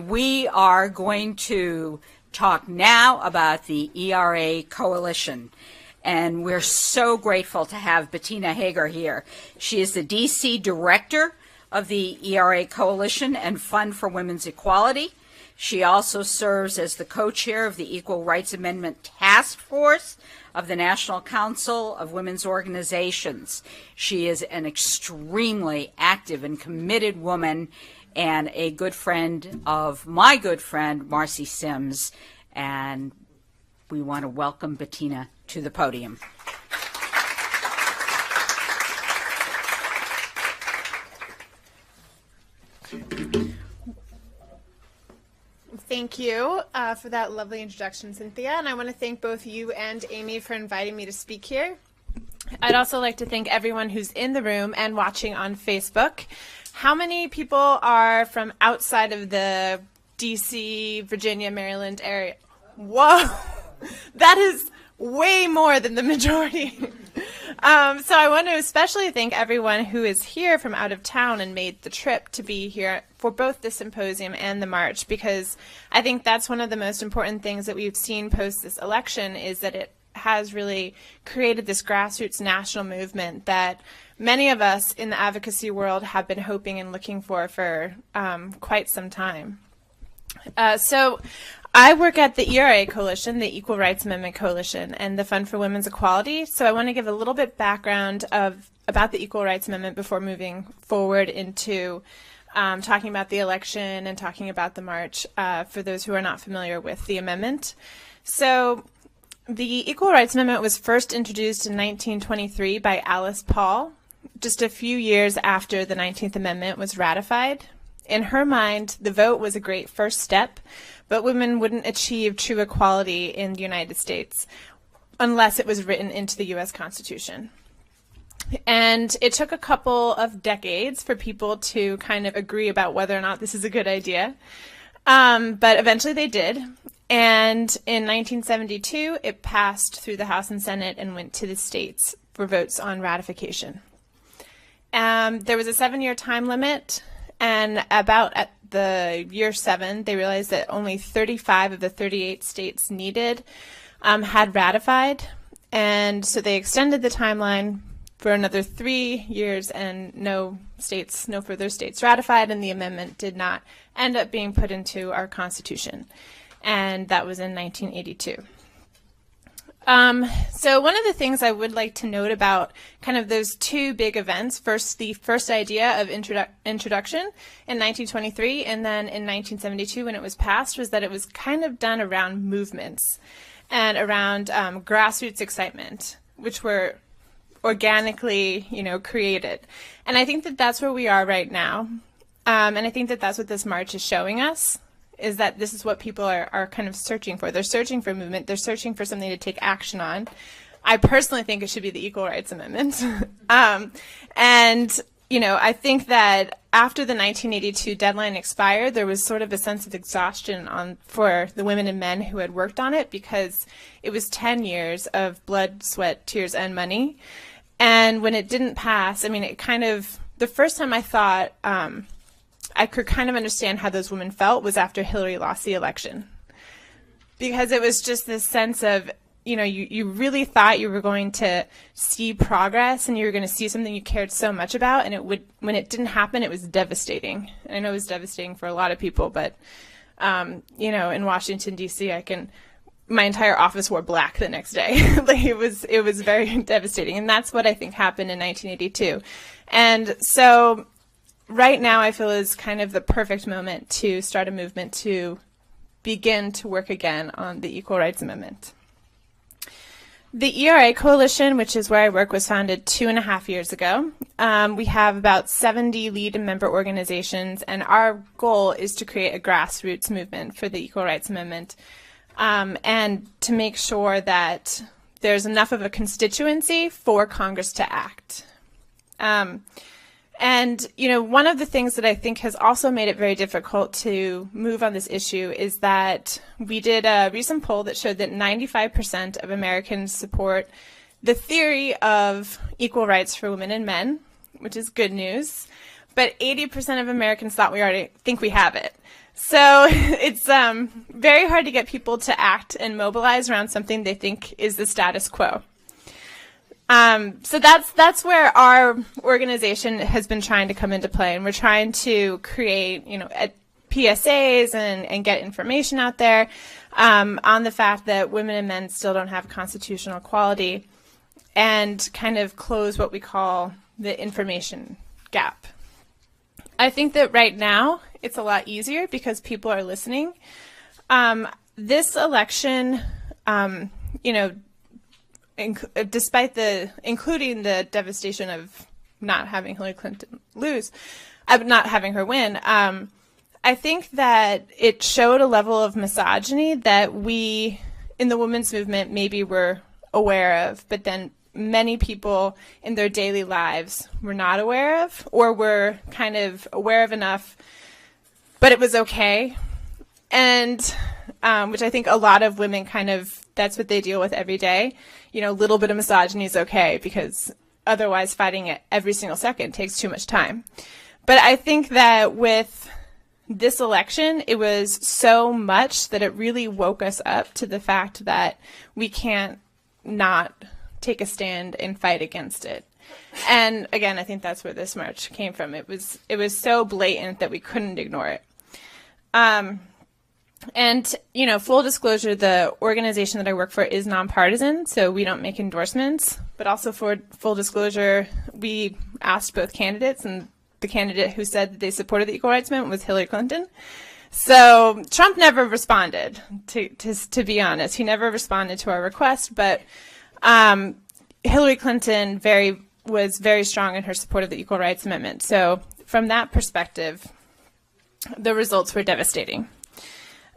We are going to talk now about the ERI Coalition, and we're so grateful to have Bettina Hager here. She is the DC Director of the ERI Coalition and Fund for Women's Equality. She also serves as the co-chair of the Equal Rights Amendment Task Force of the National Council of Women's Organizations. She is an extremely active and committed woman and a good friend of my good friend, Marcy Sims. And we want to welcome Bettina to the podium. Thank you for that lovely introduction, Cynthia. And I want to thank both you and Amy for inviting me to speak here. I'd also like to thank everyone who's in the room and watching on Facebook. How many people are from outside of the DC, Virginia, Maryland area? Whoa, that is way more than the majority. So I want to especially thank everyone who is here from out of town and made the trip to be here for both the symposium and the march, because I think that's one of the most important things that we've seen post this election, is that it has really created this grassroots national movement that many of us in the advocacy world have been hoping and looking for quite some time. So I work at the ERI Coalition, the Equal Rights Amendment Coalition, and the Fund for Women's Equality. So I want to give a little bit background about the Equal Rights Amendment before moving forward into talking about the election and talking about the march for those who are not familiar with the amendment. So the Equal Rights Amendment was first introduced in 1923 by Alice Paul, just a few years after the 19th Amendment was ratified. In her mind, the vote was a great first step, but women wouldn't achieve true equality in the United States unless it was written into the U.S. Constitution. And it took a couple of decades for people to kind of agree about whether or not this is a good idea, but eventually they did. And in 1972, it passed through the House and Senate and went to the states for votes on ratification. There was a 7-year time limit, and about at the year 7, they realized that only 35 of the 38 states needed had ratified, and so they extended the timeline for another 3 years, and no further states ratified, and the amendment did not end up being put into our Constitution, and that was in 1982. So one of the things I would like to note about kind of those two big events, first the first idea of introduction in 1923 and then in 1972 when it was passed, was that it was kind of done around movements and around grassroots excitement, which were organically, created. And I think that that's where we are right now. And I think that that's what this march is showing us, is that this is what people are kind of searching for. They're searching for movement. They're searching for something to take action on. I personally think it should be the Equal Rights Amendment. I think that after the 1982 deadline expired, there was sort of a sense of exhaustion for the women and men who had worked on it, because it was 10 years of blood, sweat, tears, and money. And when it didn't pass, the first time I thought I could kind of understand how those women felt was after Hillary lost the election, because it was just this sense of, you really thought you were going to see progress and you were going to see something you cared so much about, and when it didn't happen, it was devastating. And I know it was devastating for a lot of people, but in Washington D.C., my entire office wore black the next day. It was very devastating, and that's what I think happened in 1982. And so right now I feel is kind of the perfect moment to start a movement to begin to work again on the Equal Rights Amendment. The ERI Coalition, which is where I work, was founded 2.5 years ago. We have about 70 lead and member organizations, and our goal is to create a grassroots movement for the Equal Rights Amendment, and to make sure that there's enough of a constituency for Congress to act. And, one of the things that I think has also made it very difficult to move on this issue is that we did a recent poll that showed that 95% of Americans support the theory of equal rights for women and men, which is good news, but 80% of Americans thought we already think we have it. So it's very hard to get people to act and mobilize around something they think is the status quo. So that's where our organization has been trying to come into play, and we're trying to create, PSAs and get information out there on the fact that women and men still don't have constitutional equality, and kind of close what we call the information gap. I think that right now it's a lot easier because people are listening. This election, despite including the devastation of not having Hillary Clinton not having her win, I think that it showed a level of misogyny that we in the women's movement maybe were aware of, but then many people in their daily lives were not aware of, or were kind of aware of enough, but it was okay. And which I think a lot of women that's what they deal with every day. A little bit of misogyny is okay, because otherwise fighting it every single second takes too much time. But I think that with this election, it was so much that it really woke us up to the fact that we can't not take a stand and fight against it. And again, I think that's where this march came from. It was so blatant that we couldn't ignore it. And, full disclosure, the organization that I work for is nonpartisan, so we don't make endorsements. But also for full disclosure, we asked both candidates, and the candidate who said that they supported the Equal Rights Movement was Hillary Clinton. So Trump never responded, to be honest. He never responded to our request, but Hillary Clinton was very strong in her support of the Equal Rights Amendment. So from that perspective, the results were devastating.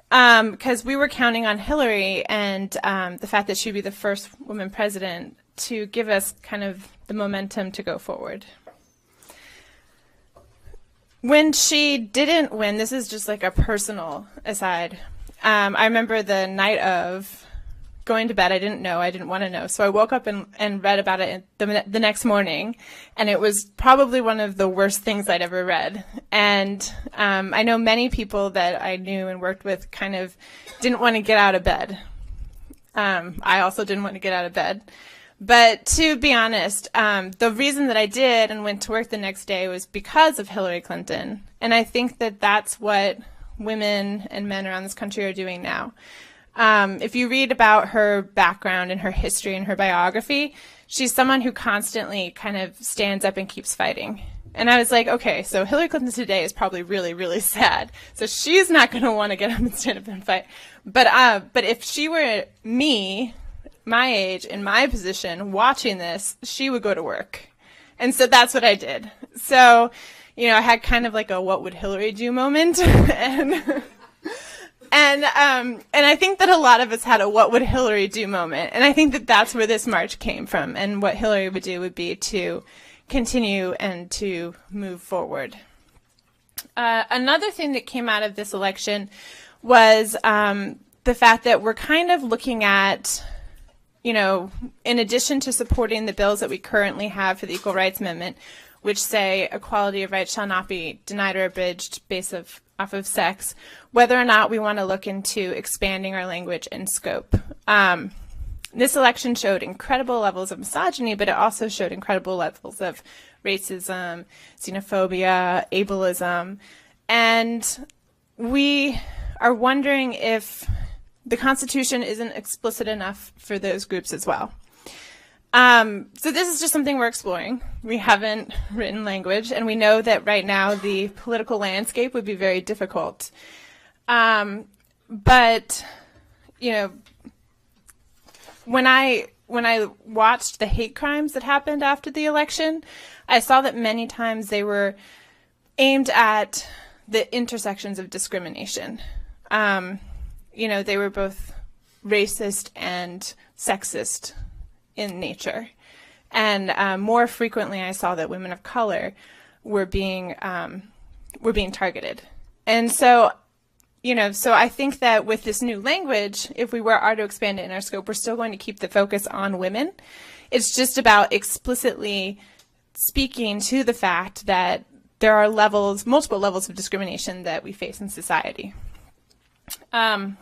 Because we were counting on Hillary and the fact that she'd be the first woman president to give us kind of the momentum to go forward. When she didn't win, this is just like a personal aside. I remember the night of going to bed, I didn't want to know. So I woke up and read about it the next morning, and it was probably one of the worst things I'd ever read. And I know many people that I knew and worked with kind of didn't want to get out of bed. I also didn't want to get out of bed. But to be honest, the reason that I did and went to work the next day was because of Hillary Clinton. And I think that that's what women and men around this country are doing now. If you read about her background and her history and her biography, she's someone who constantly kind of stands up and keeps fighting. And I was like, okay, so Hillary Clinton today is probably really, really sad. So she's not going to want to get up and stand up and fight. But if she were me, my age, in my position, watching this, she would go to work. And so that's what I did. So, I had kind of like a what would Hillary do moment. And I think that a lot of us had a what would Hillary do moment. And I think that that's where this march came from. And what Hillary would do would be to continue and to move forward. Another thing that came out of this election was the fact that we're kind of looking at, in addition to supporting the bills that we currently have for the Equal Rights Amendment, which say equality of rights shall not be denied or abridged off of sex, whether or not we want to look into expanding our language and scope. This election showed incredible levels of misogyny, but it also showed incredible levels of racism, xenophobia, ableism, and we are wondering if the Constitution isn't explicit enough for those groups as well. So this is just something we're exploring. We haven't written language, and we know that right now the political landscape would be very difficult. But, when I watched the hate crimes that happened after the election, I saw that many times they were aimed at the intersections of discrimination. They were both racist and sexist in nature. And more frequently, I saw that women of color were being targeted. And so, so I think that with this new language, if we are to expand it in our scope, we're still going to keep the focus on women. It's just about explicitly speaking to the fact that there are multiple levels of discrimination that we face in society. I'm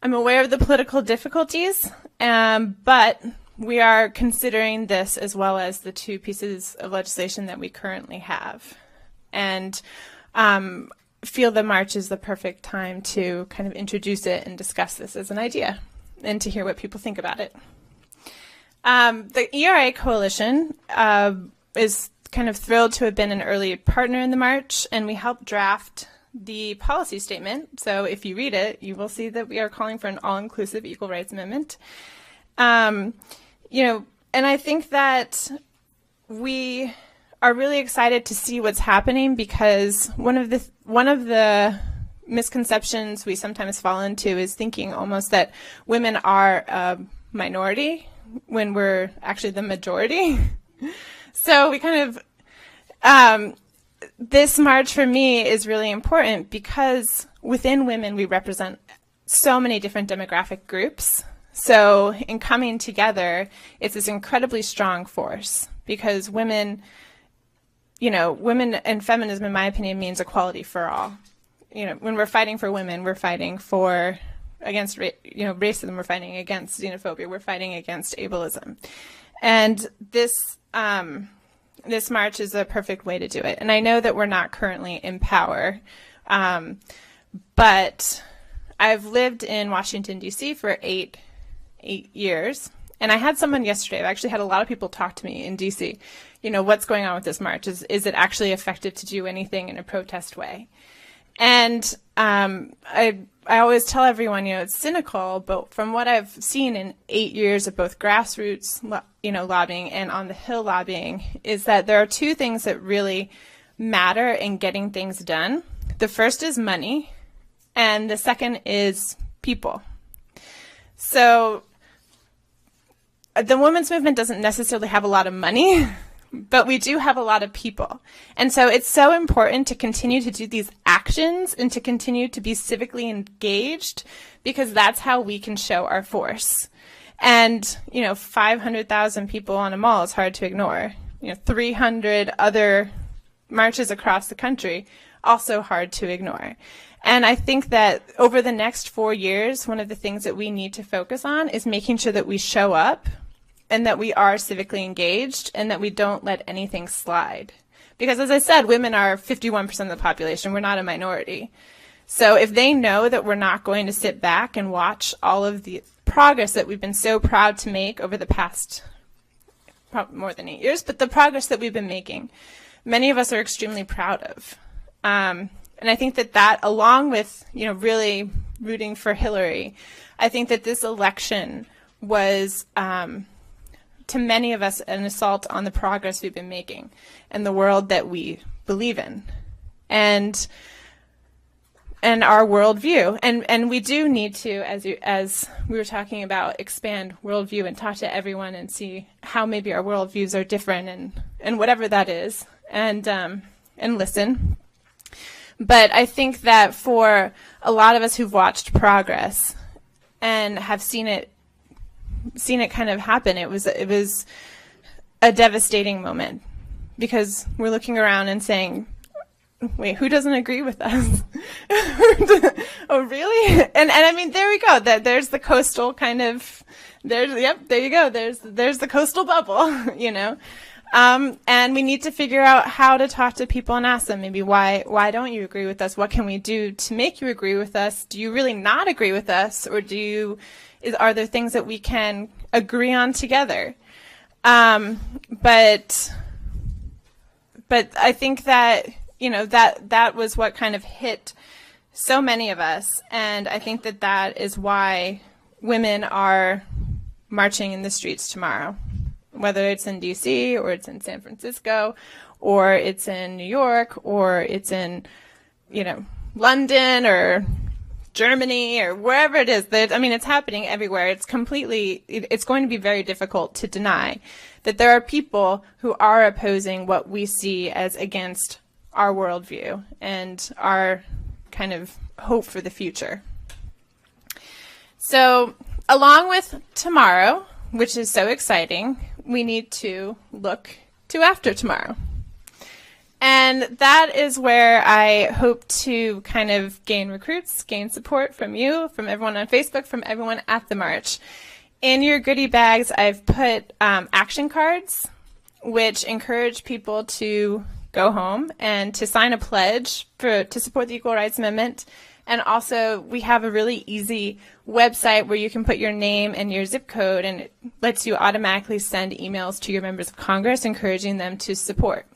aware of the political difficulties, but we are considering this as well as the 2 pieces of legislation that we currently have, and feel the march is the perfect time to kind of introduce it and discuss this as an idea and to hear what people think about it. The ERI Coalition is kind of thrilled to have been an early partner in the march, and we helped draft the policy statement. So if you read it, you will see that we are calling for an all-inclusive equal rights amendment. You know, and I think that we are really excited to see what's happening, because one of the misconceptions we sometimes fall into is thinking almost that women are a minority when we're actually the majority. So we kind of, this march for me is really important because within women we represent so many different demographic groups. So in coming together, it's this incredibly strong force, because women, you know, women and feminism, in my opinion, means equality for all. You know, when we're fighting for women, we're fighting against racism, we're fighting against xenophobia, we're fighting against ableism. And this march is a perfect way to do it. And I know that we're not currently in power, but I've lived in Washington, D.C. for eight years. And I had someone yesterday, I've actually had a lot of people talk to me in D.C., you know, what's going on with this march? Is it actually effective to do anything in a protest way? And I always tell everyone, you know, it's cynical, but from what I've seen in 8 years of both grassroots, lobbying and on the Hill lobbying, is that there are 2 things that really matter in getting things done. The first is money, and the second is people. So the women's movement doesn't necessarily have a lot of money, but we do have a lot of people. And so it's so important to continue to do these actions and to continue to be civically engaged, because that's how we can show our force. And, you know, 500,000 people on a mall is hard to ignore. You know, 300 other marches across the country, also hard to ignore. And I think that over the next 4 years, one of the things that we need to focus on is making sure that we show up and that we are civically engaged and that we don't let anything slide. Because as I said, women are 51% of the population. We're not a minority. So if they know that we're not going to sit back and watch all of the progress that we've been so proud to make over the past more than 8 years, but the progress that we've been making, many of us are extremely proud of. And I think that along with, you know, really rooting for Hillary, I think that this election was, to many of us, an assault on the progress we've been making and the world that we believe in, and our worldview. And we do need to, as we were talking about, expand worldview and talk to everyone and see how maybe our worldviews are different and whatever that is, and listen. But I think that for a lot of us who've watched progress and have seen it kind of happen, it was a devastating moment, because we're looking around and saying, wait, who doesn't agree with us? Oh, really? And I mean, there we go. There's the coastal kind of, there you go. There's the coastal bubble, you know. And we need to figure out how to talk to people and ask them, maybe, why don't you agree with us? What can we do to make you agree with us? Do you really not agree with us? Or are there things that we can agree on together? But I think that, you know, that was what kind of hit so many of us. And I think that is why women are marching in the streets tomorrow. Whether it's in D.C. or it's in San Francisco or it's in New York or it's in, you know, London or Germany or wherever it is. I mean, it's happening everywhere. It's going to be very difficult to deny that there are people who are opposing what we see as against our worldview and our kind of hope for the future. So along with tomorrow, which is so exciting, we need to look to after tomorrow. And that is where I hope to kind of gain recruits, gain support from you, from everyone on Facebook, from everyone at the march. In your goodie bags, I've put action cards, which encourage people to go home and to sign a pledge to support the Equal Rights Amendment. And also, we have a really easy website where you can put your name and your zip code, and it lets you automatically send emails to your members of Congress encouraging them to support.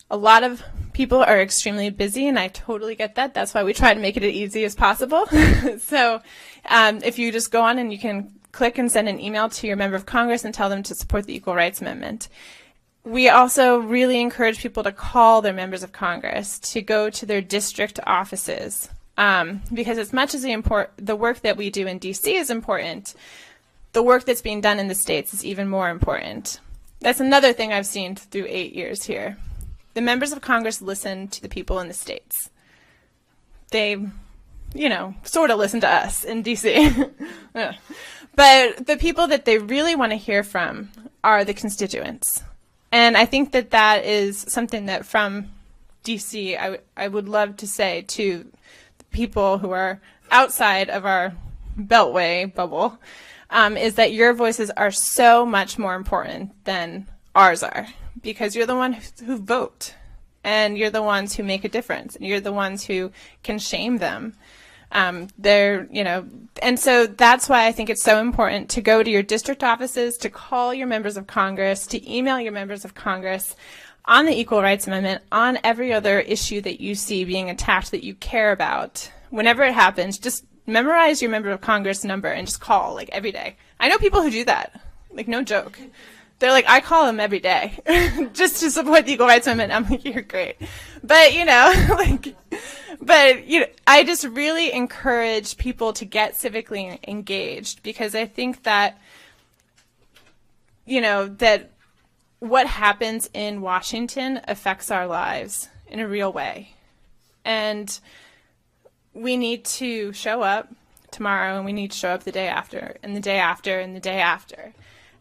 A lot of people are extremely busy, and I totally get that. That's why we try to make it as easy as possible. So if you just go on and you can click and send an email to your member of Congress and tell them to support the Equal Rights Amendment. We also really encourage people to call their members of Congress, to go to their district offices, because as much as the work that we do in D.C. is important, the work that's being done in the states is even more important. That's another thing I've seen through 8 years here. The members of Congress listen to the people in the states. They, sort of listen to us in D.C. But the people that they really want to hear from are the constituents. And I think that that is something that from D.C. I would love to say to the people who are outside of our Beltway bubble, is that your voices are so much more important than ours are, because you're the ones who vote, and you're the ones who make a difference, and you're the ones who can shame them. And so that's why I think it's so important to go to your district offices, to call your members of Congress, to email your members of Congress on the Equal Rights Amendment, on every other issue that you see being attacked that you care about. Whenever it happens, just memorize your member of Congress number and just call, every day. I know people who do that, no joke. They're like, I call them every day just to support the Equal Rights Amendment. I'm like, you're great. But, I just really encourage people to get civically engaged, because I think that, that what happens in Washington affects our lives in a real way. And we need to show up tomorrow, and we need to show up the day after, and the day after, and the day after.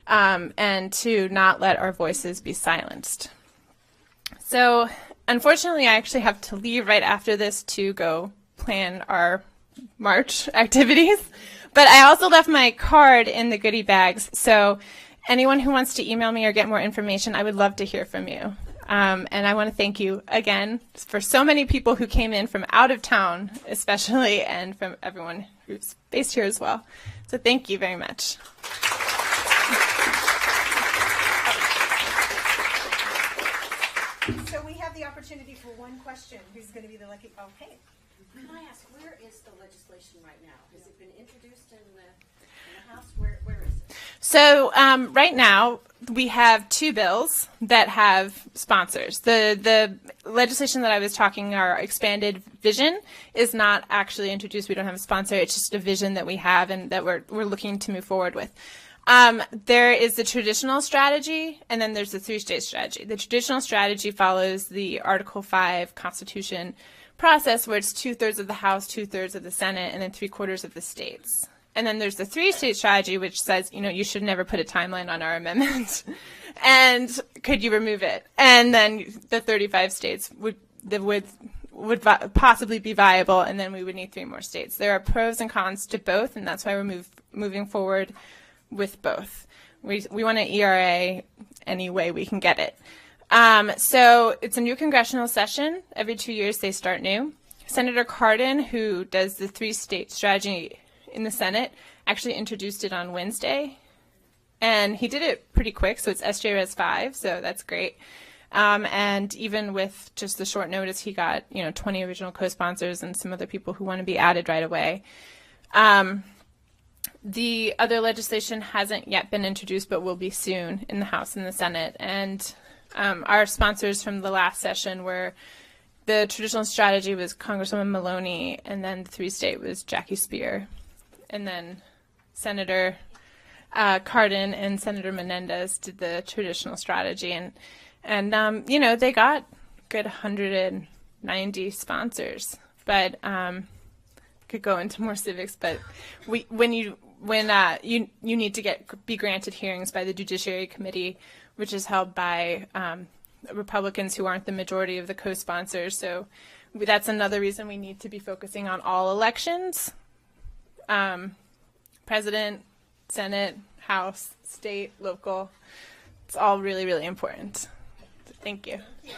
And to not let our voices be silenced. So, unfortunately, I actually have to leave right after this to go plan our March activities. But I also left my card in the goodie bags, so anyone who wants to email me or get more information, I would love to hear from you. And I want to thank you again for so many people who came in from out of town, especially, and from everyone who's based here as well. So thank you very much. So we have the opportunity for one question. Who's going to be the lucky? Okay. Can I ask, where is the legislation right now? Has it been introduced in the House? Where is it? So right now we have two bills that have sponsors. The legislation that I was talking, our expanded vision, is not actually introduced. We don't have a sponsor. It's just a vision that we have and that we're looking to move forward with. There is the traditional strategy, and then there's the three-state strategy. The traditional strategy follows the Article 5 Constitution process, where it's 2/3 of the House, 2/3 of the Senate, and then 3/4 of the states. And then there's the three-state strategy, which says, you should never put a timeline on our amendment, and could you remove it? And then the 35 states would possibly be viable, and then we would need 3 more states. There are pros and cons to both, and that's why we're moving forward with both. We want an ERA any way we can get it. So it's a new congressional session. Every 2 years they start new. Senator Cardin, who does the three-state strategy in the Senate, actually introduced it on Wednesday. And he did it pretty quick, so it's SJRS 5, so that's great. And even with just the short notice, he got 20 original co-sponsors and some other people who want to be added right away. The other legislation hasn't yet been introduced, but will be soon in the House and the Senate. And our sponsors from the last session were the traditional strategy was Congresswoman Maloney, and then the three-state was Jackie Spear, and then Senator Cardin and Senator Menendez did the traditional strategy, and they got good 190 sponsors, but could go into more civics, but you need to be granted hearings by the Judiciary Committee, which is held by Republicans who aren't the majority of the co-sponsors. So that's another reason we need to be focusing on all elections, president, Senate, House, state, local. It's all really, really important. So thank you. Thank you.